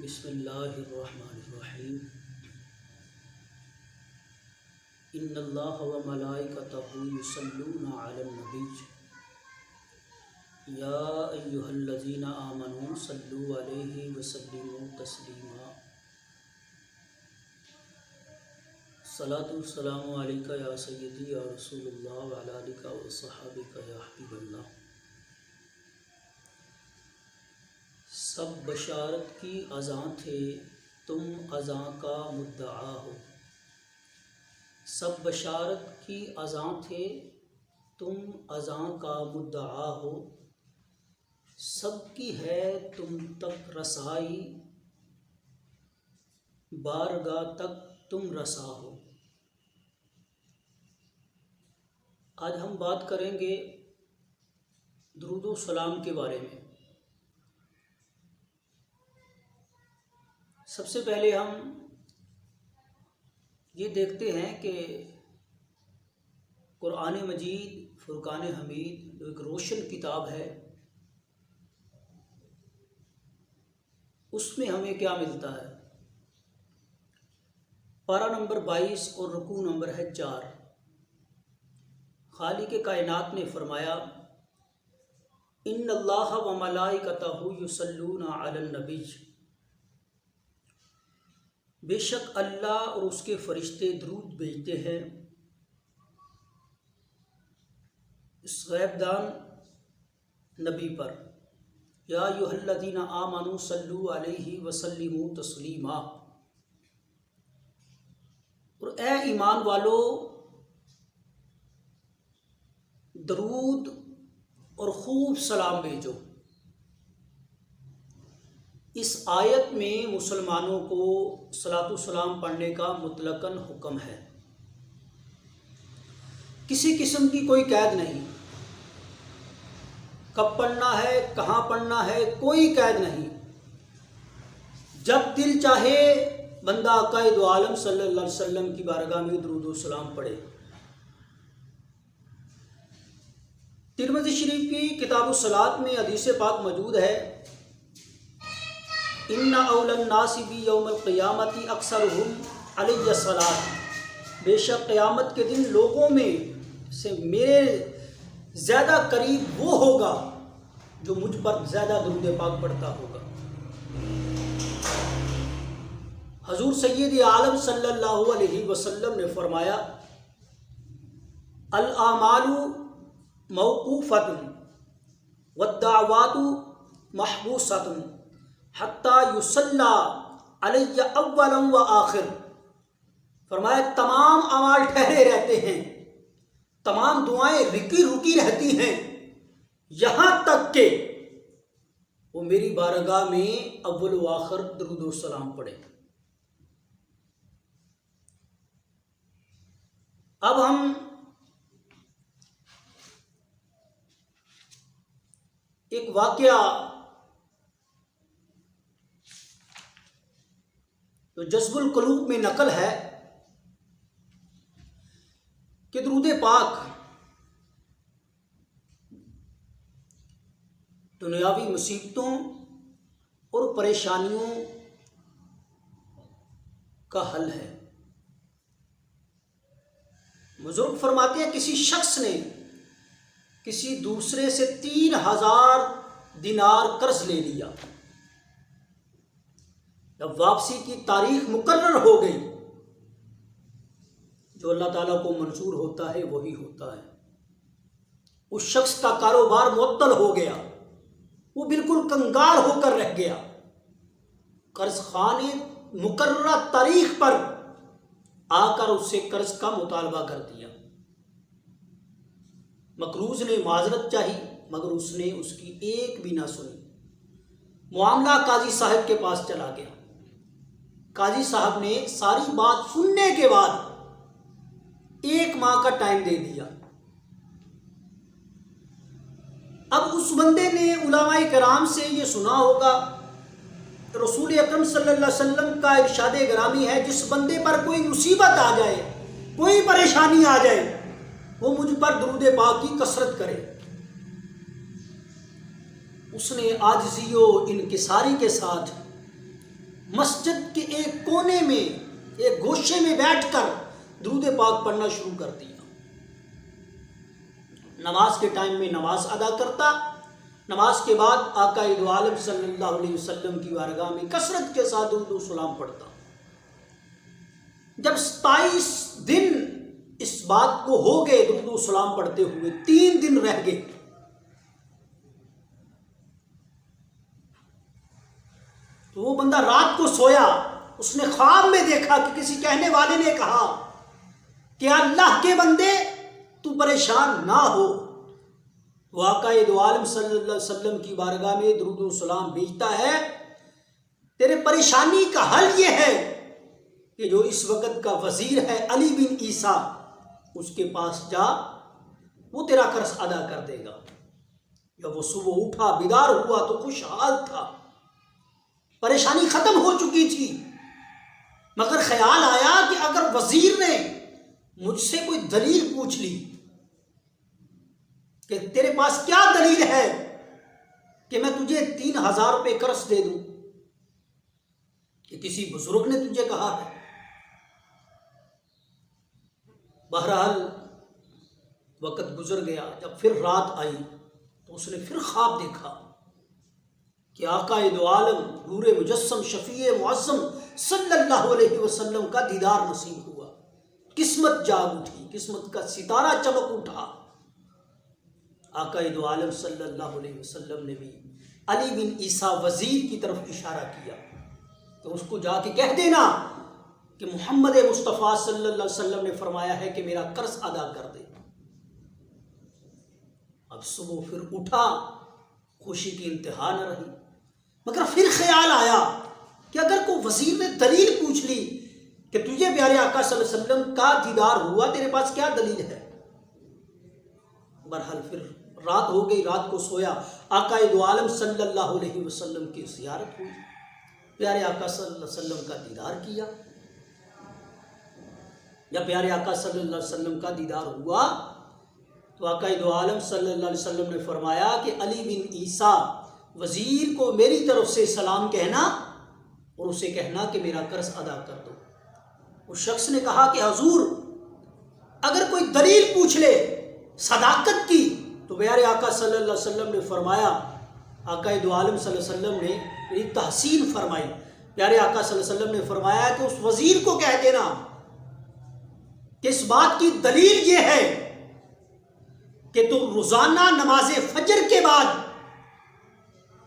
بسم اللہ الرحمن الرحیم ان اللہ و ملائکتہ یصلون علی النبی یا ایہا الذین آمنوا صلوا علیہ وسلموا تسلیما صلاۃ والسلام علیکہ یا سیدی یا رسول اللہ وعلی آلک و صحابک یا حبیب اللہ۔ سب بشارت کی اذاں تھے تم اذاں کا مدعا ہو، سب بشارت کی اذاں تھے تم اذاں کا مدعا ہو، سب کی ہے تم تک رسائی بارگاہ تک تم رسا ہو۔ آج ہم بات کریں گے درود و سلام کے بارے میں۔ سب سے پہلے ہم یہ دیکھتے ہیں کہ قرآن مجید فرقان حمید جو ایک روشن کتاب ہے، اس میں ہمیں کیا ملتا ہے۔ پارہ نمبر 22 اور رکوع نمبر ہے 4۔ خالق کائنات نے فرمایا ان اللہ و ملائکتہ یصلون علی النبی، بے شک اللہ اور اس کے فرشتے درود بھیجتے ہیں اس غیب دان نبی پر۔ یا ایھا الذین آمنوا صلوا علیہ وسلموا تسلیما، اور اے ایمان والو درود اور خوب سلام بھیجو۔ اس آیت میں مسلمانوں کو صلاۃ و سلام پڑھنے کا مطلقاً حکم ہے، کسی قسم کی کوئی قید نہیں، کب پڑھنا ہے کہاں پڑھنا ہے کوئی قید نہیں، جب دل چاہے بندہ قائد عالم صلی اللہ علیہ وسلم کی بارگاہ میں درود و سلام پڑھے۔ ترمذی شریف کی کتاب الصلاۃ میں حدیث پاک موجود ہے ان اول الناس بی یوم القیامت اکثرہم علی الصلاۃ، بے شک قیامت کے دن لوگوں میں سے میرے زیادہ قریب وہ ہوگا جو مجھ پر زیادہ درود پاک پڑھتا ہوگا۔ حضور سید عالم صلی اللہ علیہ وسلم نے فرمایا الاعمال موقوفۃ والدعوات محبوسۃ حتی یصلی علی اولا و آخر، فرمایا تمام اعمال ٹھہرے رہتے ہیں، تمام دعائیں رکی رہتی ہیں، یہاں تک کہ وہ میری بارگاہ میں اول و آخر درود و سلام پڑھے۔ اب ہم ایک واقعہ جو جذب القلوب میں نقل ہے کہ درود پاک دنیاوی مصیبتوں اور پریشانیوں کا حل ہے۔ بزرگ فرماتے ہیں کسی شخص نے کسی دوسرے سے 3000 دینار قرض لے لیا، جب واپسی کی تاریخ مقرر ہو گئی، جو اللہ تعالیٰ کو منظور ہوتا ہے وہی ہوتا ہے، اس شخص کا کاروبار معطل ہو گیا، وہ بالکل کنگال ہو کر رہ گیا۔ قرض خواہ نے مقررہ تاریخ پر آ کر اس سے قرض کا مطالبہ کر دیا۔ مقروض نے معذرت چاہی مگر اس نے اس کی ایک بھی نہ سنی۔ معاملہ قاضی صاحب کے پاس چلا گیا۔ قاضی صاحب نے ساری بات سننے کے بعد 1 ماہ کا ٹائم دے دیا۔ اب اس بندے نے علماء کرام سے یہ سنا ہوگا، رسول اکرم صلی اللہ علیہ وسلم کا ارشاد گرامی ہے جس بندے پر کوئی مصیبت آ جائے، کوئی پریشانی آ جائے، وہ مجھ پر درود پاک کی کثرت کرے۔ اس نے عاجزی و انکساری کے ساتھ مسجد کے ایک کونے میں ایک گوشے میں بیٹھ کر درود پاک پڑھنا شروع کر دیا. نماز کے ٹائم میں نماز ادا کرتا، نماز کے بعد آقا دو عالم صلی اللہ علیہ وسلم کی بارگاہ میں کثرت کے ساتھ درود و سلام پڑھتا. جب 27 دن اس بات کو ہو گئے درود و سلام پڑھتے ہوئے، 3 دن رہ گئے، تو وہ بندہ رات کو سویا، اس نے خواب میں دیکھا کہ کسی کہنے والے نے کہا کہ اللہ کے بندے تو پریشان نہ ہو. وہ آقا دو عالم صلی اللہ علیہ وسلم کی بارگاہ میں درود و سلام بھیجتا ہے، تیرے پریشانی کا حل یہ ہے کہ جو اس وقت کا وزیر ہے علی بن عیسیٰ، اس کے پاس جا، وہ تیرا قرض ادا کر دے گا. جب وہ صبح اٹھا، بیدار ہوا تو خوشحال تھا، پریشانی ختم ہو چکی تھی، مگر خیال آیا کہ اگر وزیر نے مجھ سے کوئی دلیل پوچھ لی کہ تیرے پاس کیا دلیل ہے کہ میں تجھے 3000 روپے قرض دے دوں، کہ کسی بزرگ نے تجھے کہا ہے. بہرحال وقت گزر گیا. جب پھر رات آئی تو اس نے پھر خواب دیکھا کہ آقا دو عالم نور مجسم شفیع معظم صلی اللہ علیہ وسلم کا دیدار نصیب ہوا. قسمت جاگ اٹھی، قسمت کا ستارہ چمک اٹھا. آقا دو عالم صلی اللہ علیہ وسلم نے بھی علی بن عیسیٰ وزیر کی طرف اشارہ کیا کہ اس کو جا کے کہہ دینا کہ محمد مصطفیٰ صلی اللہ علیہ وسلم نے فرمایا ہے کہ میرا قرض ادا کر دے. اب صبح پھر اٹھا، خوشی کی انتہا نہ رہی، مگر پھر خیال آیا کہ اگر کوئی وزیر نے دلیل پوچھ لی کہ تجھے پیارے آقا صلی اللہ علیہ وسلم کا دیدار ہوا، تیرے پاس کیا دلیل ہے. بہرحال پھر رات ہو گئی، رات کو سویا، آقا دو عالم صلی اللہ علیہ وسلم کی زیارت ہوئی، پیارے آقا صلی اللہ علیہ وسلم کا دیدار کیا. جب پیارے آقا صلی اللہ علیہ وسلم کا دیدار ہوا تو آقا دو عالم صلی اللہ علیہ وسلم نے فرمایا کہ علی بن عیسیٰ وزیر کو میری طرف سے سلام کہنا اور اسے کہنا کہ میرا قرض ادا کر دو. اس شخص نے کہا کہ حضور اگر کوئی دلیل پوچھ لے صداقت کی تو پیارے آقا صلی اللہ علیہ وسلم نے فرمایا، آقا دو عالم صلی اللہ علیہ وسلم نے میری تحسین فرمائی. پیارے آقا صلی اللہ علیہ وسلم نے فرمایا کہ اس وزیر کو کہہ دینا کہ اس بات کی دلیل یہ ہے کہ تم روزانہ نماز فجر کے بعد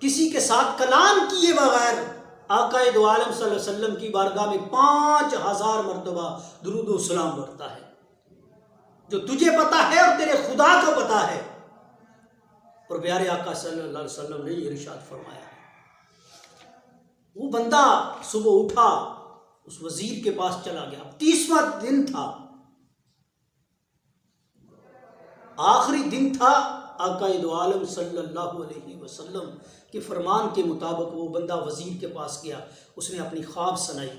کسی کے ساتھ کلام کیے بغیر آقا دو عالم صلی اللہ علیہ وسلم کی بارگاہ میں 5000 مرتبہ درود و سلام پڑھتا ہے، جو تجھے پتا ہے اور تیرے خدا کو پتا ہے. اور پیارے آقا صلی اللہ علیہ وسلم نے یہ ارشاد فرمایا. وہ بندہ صبح اٹھا، اس وزیر کے پاس چلا گیا. 30واں دن تھا، آخری دن تھا. آقا دو عالم صلی اللہ علیہ وسلم کے فرمان کے مطابق وہ بندہ وزیر کے پاس گیا. اس نے اپنی خواب سنائی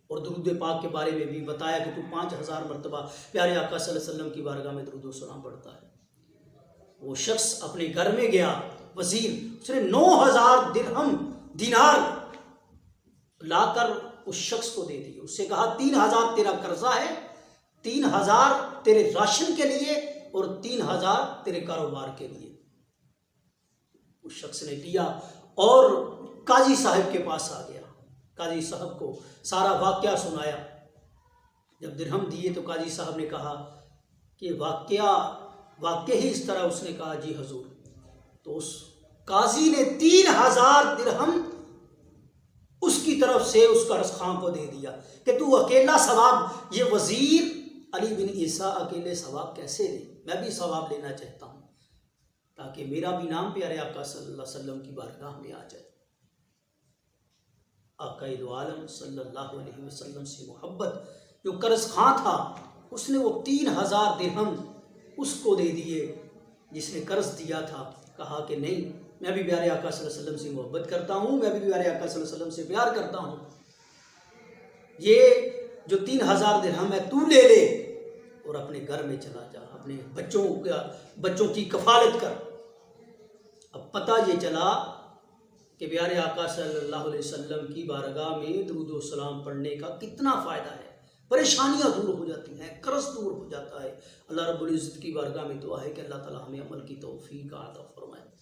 اور درود پاک کے بارے میں بھی بتایا کہ تو 5000 مرتبہ پیارے آقا صلی اللہ علیہ وسلم کی بارگاہ میں درود و سلام پڑھتا ہے. وہ شخص اپنے گھر میں گیا، وزیر، اس نے 9000 درہم دینار لا کر اس شخص کو دے دی. اس سے کہا 3000 تیرا قرضہ ہے، 3000 تیرے راشن کے لیے اور 3000 تیرے کاروبار کے لیے. اس شخص نے لیا اور قاضی صاحب کے پاس آ گیا. قاضی صاحب کو سارا واقعہ سنایا. جب درہم دیے تو قاضی صاحب نے کہا کہ واقعہ ہی اس طرح؟ اس نے کہا جی حضور. تو اس قاضی نے 3000 درہم اس کی طرف سے اس قرض خواہ کو دے دیا کہ تو اکیلا ثواب، یہ وزیر علی بن عیسیٰ اکیلے ثواب کیسے لے؟ میں بھی ثواب لینا چاہتا ہوں تاکہ میرا بھی نام پیارے آقا صلی اللہ علیہ وسلم کی بارگاہ میں آ جائے. آقا دو عالم صلی اللہ علیہ وسلم سے محبت، جو قرض خواہ تھا اس نے وہ 3000 درہم اس کو دے دیے جس نے قرض دیا تھا. کہا کہ نہیں، میں بھی پیارے آقا صلی اللہ علیہ وسلم سے محبت کرتا ہوں، میں بھی پیارے آقا صلی اللہ علیہ وسلم سے پیار کرتا ہوں. یہ جو 3000 درہم ہے تو لے لے اور اپنے گھر میں چلا جا، اپنے بچوں کی کفالت کر. اب پتہ یہ چلا کہ پیارے آقا صلی اللہ علیہ وسلم کی بارگاہ میں درود و سلام پڑھنے کا کتنا فائدہ ہے، پریشانیاں دور ہو جاتی ہیں، قرض دور ہو جاتا ہے۔ اللہ رب العزت کی بارگاہ میں دعا ہے کہ اللہ تعالی ہمیں عمل کی توفیق عطا فرمائے۔